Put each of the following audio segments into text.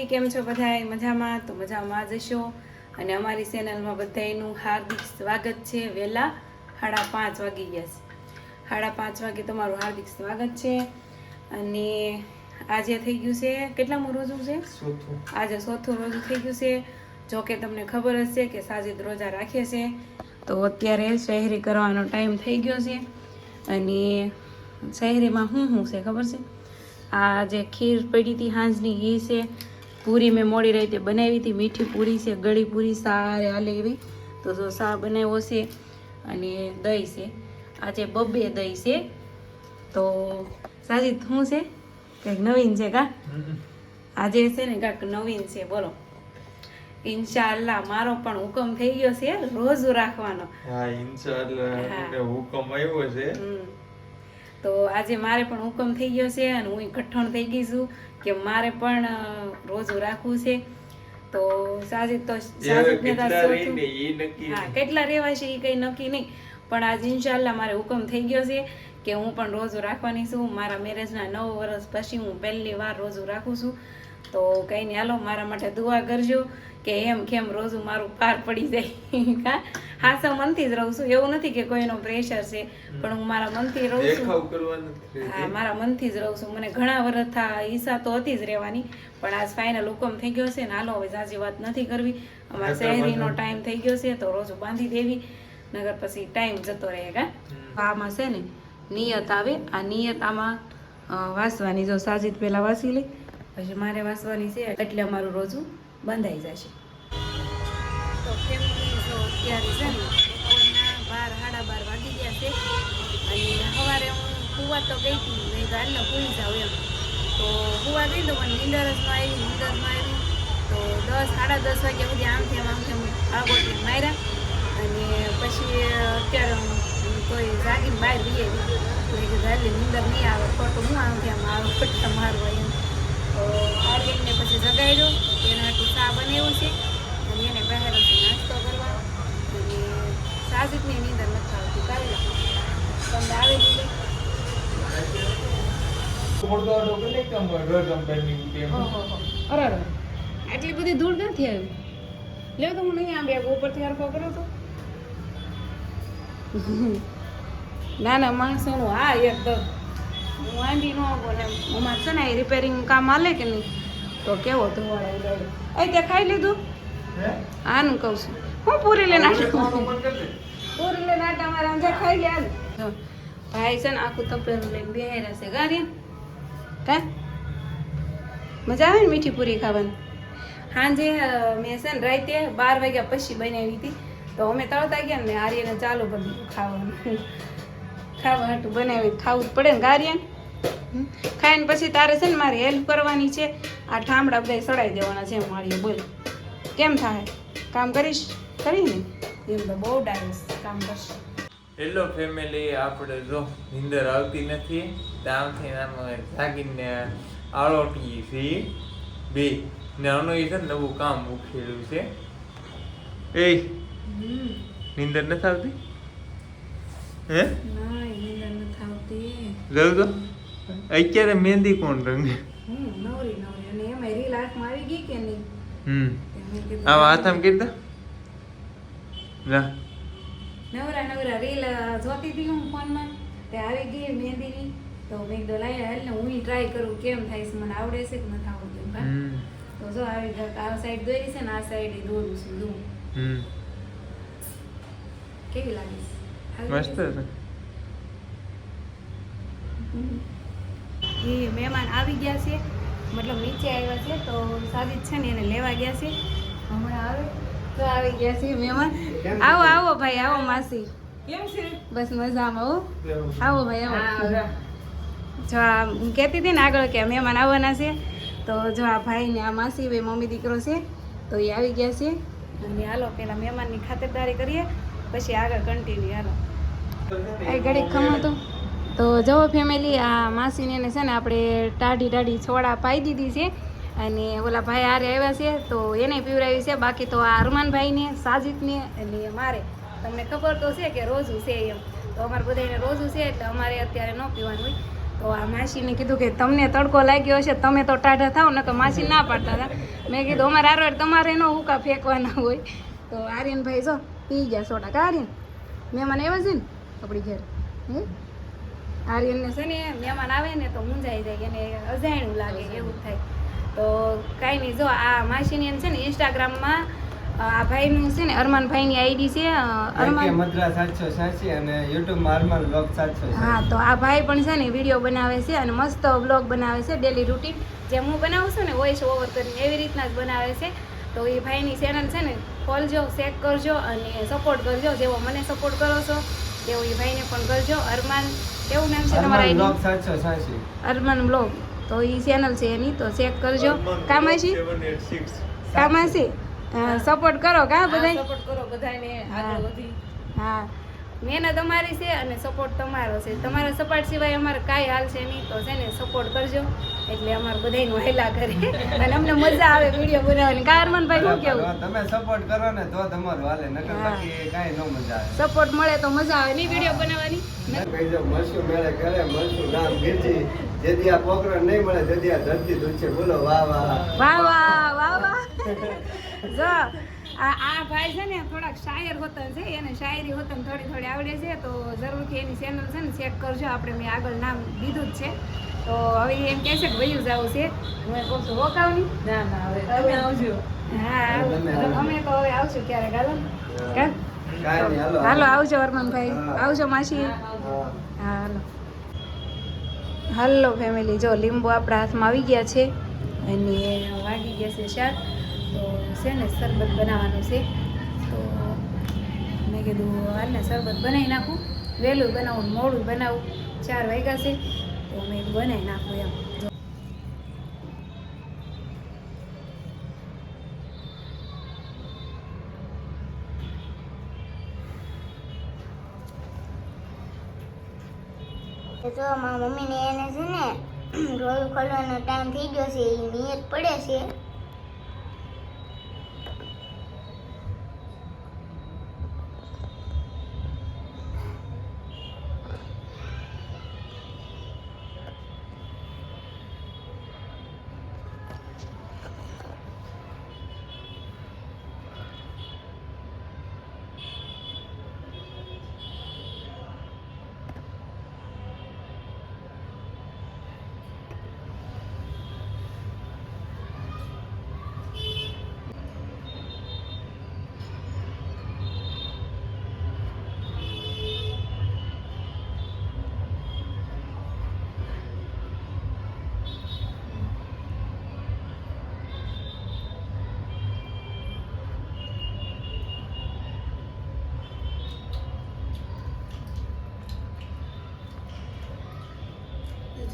Family કેમ છો બધાય મજામાં? તો મજામાં જ હશો અને અમારી ચેનલમાં બધાયનું હાર્દિક સ્વાગત છે. વહેલા 5:30 વાગી ગયા છે. 5:30 વાગે તમારું હાર્દિક સ્વાગત છે. અને આજે થઈ ગયું છે કેટલામું રોજું છે? આજે 4થું રોજું થઈ ગયું છે. જો કે તમને ખબર જ છે કે સાજિદ રોજા રાખે છે, તો અત્યારે શહેરી કરવાનો ટાઈમ થઈ ગયો છે. અને શહેરીમાં શું છે ખબર છે? આ જે ખીર પડી હતી સાંજની એ છે. પૂરી મેં મોડી રાતે બનાવી હતી, મીઠી પૂરી છે, ગળી પૂરી સારે હાલે એવી. તો જો સા બનાવ્યો છે અને દહીં છે. આજે 2 દહીં છે. તો સાજિદ શું છે? કંઈક નવીન છે કા? આજે છે ને કાંઈક નવીન છે, બોલો. ઇન્શાઅલ્લાહ મારો પણ હુકમ થઈ ગયો છે રોજુ રાખવાનો. હા, ઇન્શાઅલ્લાહ હુકમ આવ્યો છે. તો આજે મારે પણ હુકમ થઈ ગયો છે અને હું કઠણ થઈ ગઈ છું કે મારે પણ રોજુ રાખવું છે. તો સાજિદ તો કેટલા રહેવા છે એ કઈ નક્કી નહીં, પણ આજે ઇન્શાઅલ્લાહ મારે હુકમ થઈ ગયો છે કે હું પણ રોજુ રાખવાની છું. મારા મેરેજના 9 વર્ષ પછી હું પહેલી વાર રોજુ રાખું છું. તો કંઈ નહીં, હાલો મારા માટે દુઆ કરજો કે એમ કેમ રોજુ મારું પાર પડી જાય. કા હાસા મનથી જ રહું છું, એવું નથી કે કોઈનો પ્રેશર છે, પણ હું મારા મનથી રહું છું. હા, મારા મનથી જ રહું છું. મને ઘણા વર્ષ ઈચ્છા તો હતી જ રહેવાની, પણ આજ ફાઇનલ હુકમ થઈ ગયો છે ને હાલો હવે જાજી વાત નથી કરવી. અમારા શહેરીનો ટાઈમ થઈ ગયો છે તો રોજુ બાંધી દેવી, નગર પછી ટાઈમ જતો રહે. કા આમાં છે ને નિયત આવે, આ નિયત આમાં વાસવાની. જો સાજિદ પહેલા વાસી લે પછી મારે વાસવાની છે, એટલે અમારું રોજુ બંધાઈ જશે. તો ફેમિલી જો અત્યારે છે ને બપોરના 12 સાડા 12 વાગી ગયા છે. અને સવારે હું સુવા તો ગઈ હતી, મેં ગાલને ભૂલી જાઉં એમ. તો સુવા ગઈ તો મને નીંદર જ આવી. તો 10 સાડા 10 વાગ્યા સુધી આમથી આગોટી માર્યા. અને પછી અત્યારે કોઈ જાગીને બહાર જઈએ એટલે ગાલી નીંદર નહીં આવે, ખોટું હું આમથી આમ આવે ફટકા મારવા એમ. તો આર્યનને પછી જગાડ્યો, એને આટલું ચા બનાવ્યું છે અને એને બહાર નાસ્તો કરવા. અને સાજિદની નીંદર નથી આવતી, કાલે તમને આવી દીધી. અરે આટલી બધી ધૂળ નથી આવી. લ્યો તો હું નહીં આમ બે ઉપરથી હરખો કર્યો તો. ના ના માણસોનું હા એકદમ વાંધી ન આવો ને. અમારે છે ને એ રિપેરિંગ કામ હાલે કે નહીં, તો કેવો ધોવાળો ઉડાડે. એ તે ખાઈ લીધું? આનું કહું છું હું પૂરી લઈને પૂરી લઈને આટા મારા આમ ખાઈ લે. હાલ ભાઈ છે ને આખું તપેલું લઈને બેહાર્યા છે ગાડી. કા મજા આવે ને મીઠી પૂરી ખાવાની. સાંજે મેં છે ને રાતે 12 વાગ્યા પછી બનાવી હતી. તો અમે તળતા ગયા ને આર્યને ચાલુ કરી દીધું ખાવાનું. ખાવા હાટું બનાવી ખાવું જ પડે ને ગાર્યન. ખાઈને પછી તારે છે ને મારે હેલ્પ કરવાની છે. આ ઠામડા બધા સડાઈ દેવાના છે મારી. બોલ કેમ થાય? કામ કરીશ? કરીને એમ તો બહુ ડાયસ કામ કરશે. હેલો ફેમિલી, આપણે જો નીંદર આવતી નથી, ત્યાંથી આમ જાગીને આળોટી છે બે ને આનો એ છે ને નવું કામ ઉખેલું છે. એ નીંદર નથી આવતી? હે ના નીંદર નથી આવતી. જોયું તો અત્યારે મહેંદી કોણ રંગે? નવરી અને એમાં રીલ હાથમાં આવી ગઈ કે નહીં. આવા હાથમાં કીધા ના નવરા રીલ જોતી હતી હું ફોનમાં, તે આવી ગઈ મહેંદીની. તો મેં કીધું લાઈ હાલ ને હું ટ્રાય કરું કેમ થાય છે, મને આવડે છે કે નથી આવડતું. તો જો આવી આ સાઈડ દોરી છે ને આ સાઈડ દોરું છું. દઉં કેવી લાગે છે? મસ્ત છે. એ મહેમાન આવી ગયા છે, મતલબ નીચે આવ્યા છે. તો સાજિદ છે ને એને લેવા ગયા છે, હમણાં આવે. તો આવી ગયા છે મહેમાન. આવો આવો ભાઈ, આવો માસી. કેમ છે? બસ મજામાં. આવો ભાઈ આવો. જો આ હું કહેતી હતી ને આગળ કે મહેમાન આવવાના છે. તો જો આ ભાઈ ને આ માસી ભાઈ મમ્મી દીકરો છે, તો એ આવી ગયા છે. અને હાલો પેલા મહેમાનની ખાતરદારી કરીએ પછી આગળ કન્ટિન્યુ. હાલો એ ઘડીક ખમો તો જવો ફેમિલી, આ માસીને છે ને આપણે ટાઢી છોડા પાઈ દીધી છે. અને ઓલા ભાઈ હારે આવ્યા છે તો એને પીવડાવી છે. બાકી તો આ અરમાનભાઈને, સાજિદને એટલે મારે તમને ખબર તો છે કે રોજુ છે એમ. તો અમારે બધાને રોજુ છે એટલે અમારે અત્યારે ન પીવાનું હોય. તો આ માસીને કીધું કે તમને તડકો લાગ્યો હશે તમે તો ટાઢા થાવ ને, તો માસી ના પાડતા હતા. મેં કીધું અમારે આરવાર તમારે નો હુકા ફેંકવાના હોય. તો આર્યનભાઈ જો પી ગયા સોડા. કા આર્યન મહેમાન આવ્યા છે ને આપણી ઘેર? હે આર્યનને છે ને મહેમાન આવે ને તો મૂંઝાઈ જાય કે એને અજાણ્યું લાગે એવું થાય. તો કાંઈ નહીં, જો આ માસીની એમ છે ને ઇન્સ્ટાગ્રામમાં આ ભાઈનું છે ને અરમાનભાઈની આઈડી છે અરમાન મદ્રાસ 786 અને યુટ્યુબમાં અરમાન બ્લોગ 786. હા, તો આ ભાઈ પણ છે ને વિડીયો બનાવે છે અને મસ્ત બ્લોગ બનાવે છે ડેલી રૂટીન, જેમ હું બનાવું છું ને વોઇસ ઓવર કરીને એવી રીતના જ બનાવે છે. તો એ ભાઈની ચેનલ છે ને ખોલજો, ચેક કરજો અને સપોર્ટ કરજો. જેવો મને સપોર્ટ કરો છો તેવો એ ભાઈને પણ કરજો. અરમાન કેવું નામ છે તમારા બ્લોગ આઈડી? 786. અરમાન બ્લોગ. તો એ ચેનલ છે એની, તો ચેક કરજો. કામાશી 786. કામાશી સપોર્ટ કરો. કા બધાય સપોર્ટ કરો બધાને આગળ વધી. હા, મહેનત અમારી છે અને સપોર્ટ તમારો છે. તમારા સપોર્ટ સિવાય અમારે કાંઈ હાલ છે નહીં. તો છે ને સપોર્ટ કરજો એટલે અમારે બધાયનું હેલા કરે અને અમને મજા આવે વિડીયો બનાવવાની. કા અરમાનભાઈ શું કેવું? તમે સપોર્ટ કરો ને તો તમારું હાલે, નકર બાકી કાંઈ ન મજા આવે. સપોર્ટ મળે તો મજા આવે નહીં વિડીયો બનાવવાની. કહી દો મળશું મેળે કરે મળશું ગામ ગીરજી, જેથી આ પોકરણ નહીં મળે તેથી આ ધરતી ધૂળશે. બોલો વાહ વાહ વાહ વાહ વાહ વાહ. જો આ ભાઈ છે ને થોડાક શાયર હોતન છે, એને શાયરી હોતન થોડી થોડી આવડે છે. તો જરૂરથી એની ચેનલ છે ને ચેક કરજો. આપણે મેં આગળ નામ દીધું જ છે. તો હવે એમ કહે છે કે વયું જવું છે. હું કહું છું રોકાવની. ના ના હવે તમે આવજો. હા, અમે તો હવે આવશું ક્યારેક. હાલો કા કાંઈ નહીં હાલો હાલો આવજો અરમાનભાઈ, આવજો માસી. હા. હા હાલો. હાલો ફેમિલી, જો લીંબુ આપણા હાથમાં આવી ગયા છે અને વાગી ગયા છે 4. તો છે ને શરબત બનાવવાનું છે. તો મેં કીધું હાલને શરબત બનાવી નાખું. વહેલું બનાવું મોડું બનાવું. 4 વાગ્યા છે તો મેં બનાવી નાખું એમ. જો તો મારા મમ્મીને એને છે ને રોલ ખોલવાનો ટાઈમ થઈ ગયો છે, એ નિયત પડે છે.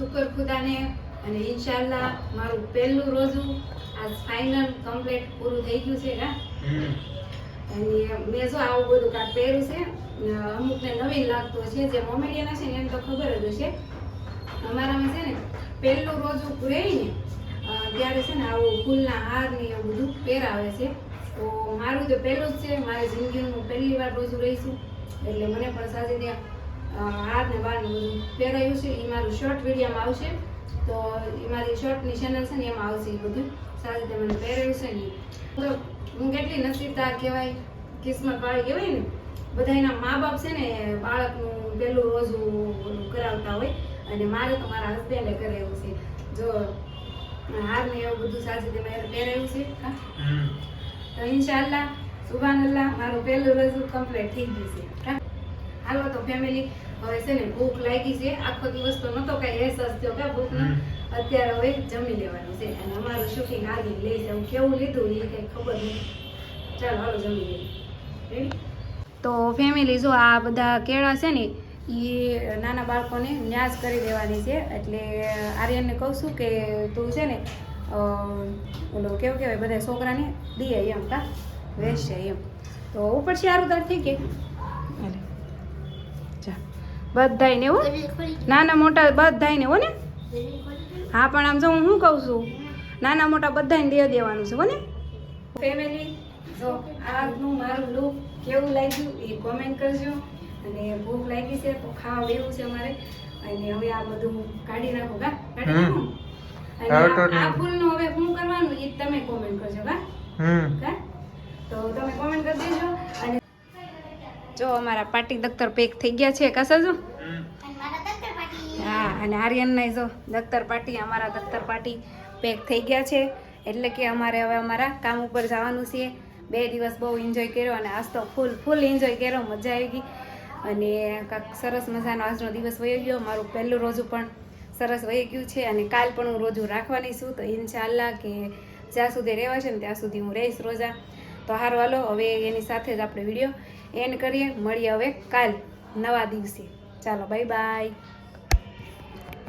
શુક્ર ખુદાને અને ઇન્શાલ્લાહ મારું પહેલું રોજું આજ ફાઇનલ કમ્પ્લીટ પૂરું થઈ ગયું છે. અને મેં જો આવું બધું કાંઈક પહેર્યું છે. અમુકને નવીન લાગતું છે, જે મોમેડિયન હશે ને એમ તો ખબર જ હશે. અમારામાં છે ને પહેલું રોજું રહીને ત્યારે છે ને આવું ફૂલના હાર ને એવું બધું પહેરાવે છે. તો મારું તો પહેલું જ છે, મારી જિંદગીનું પહેલી વાર રોજું રહીશું એટલે મને પણ સાથે ત્યાં હાર ને બાર ને બધું પહેરાયું છે. એ મારું શોર્ટ વિડીયોમાં આવશે. તો એ મારી શોર્ટની ચેનલ છે ને એમાં આવશે. એ બધું સાથે તે મને પહેરાયું છે ને. તો હું કેટલી નસીબદાર કહેવાય, કિસ્મત વાળી કહેવાય ને. બધાના મા બાપ છે ને બાળકનું પહેલું રોજું કરાવતા હોય અને મારે તો મારા હસબન્ડે કરાવ્યું છે. જો હાર ને એવું બધું સાથે તે પહેરાયું છે. તો ઇન્શાલ્લાહ સુભાનલ્લાહ મારું પહેલું રોજું કમ્પ્લીટ થઈ ગયું છે. હાલો તો ફેમિલી, હવે છે ને ભૂખ લાગી છે. આખો દિવસ તો નતો કઈ અહેસાસ થયો કે ભૂખનો. અત્યારે હવે જમી લેવાનું છે અને અમારું શૂટિંગ આગળ લઈ જવું. કેવું લીધું એ કઈ ખબર નથી. ચાલો હાલો જમી લઈએ. રેડી? તો ફેમિલી જો આ બધા કેળા છે ને એ નાના બાળકોને ન્યાસ કરી દેવાની છે. એટલે આર્યનને કહું છું કે તું છે ને ઓલો કેવું કહેવાય બધા છોકરાને દે એમ કા વેચશે એમ. તો ઉપર સારું તાર થઈ કે બધાયને હો, નાના મોટા બધાયને હો ને. હા પણ આમ જો હું શું કહું છું, નાના મોટા બધાને દે દેવાનું છે હો ને. ફેમિલી જો આજનું મારું લુક કેવું લાગ્યું એ કોમેન્ટ કરજો. અને ભૂખ લાગી છે તો ખાવા બેવું છે અમારે. અને હવે આ બધું કાઢી નાખો કા કાઢી નાખો અને હવે તો આ ફૂલનું હવે શું કરવાનું એ તમે કોમેન્ટ કરજો કા કા તો તમે કોમેન્ટ કરી દેજો અને જો અમારા પાટી દફતર પેક થઈ ગયા છે કસજો હા અને આર્યનને જો દફતર પાટી અમારા દફતર પાટી પેક થઈ ગયા છે એટલે કે અમારે હવે અમારા કામ ઉપર જવાનું છે 2 દિવસ બહુ એન્જોય કર્યો અને આજ તો ફૂલ એન્જોય કર્યો મજા આવી ગઈ અને કાંક સરસ મજાનો આજનો દિવસ વહી ગયો મારું પહેલું રોજું પણ સરસ વહી ગયું છે અને કાલ પણ હું રોજું રાખવાની છું તો ઇન્શાલ્લાહ કે જ્યાં સુધી રહેવા છે ને ત્યાં સુધી હું રહીશ રોજા તો હારો હાલો હવે એની સાથે જ આપણે વિડીયો એન્ડ કરીએ મળીએ હવે કાલ નવા દિવસે ચાલો બાય બાય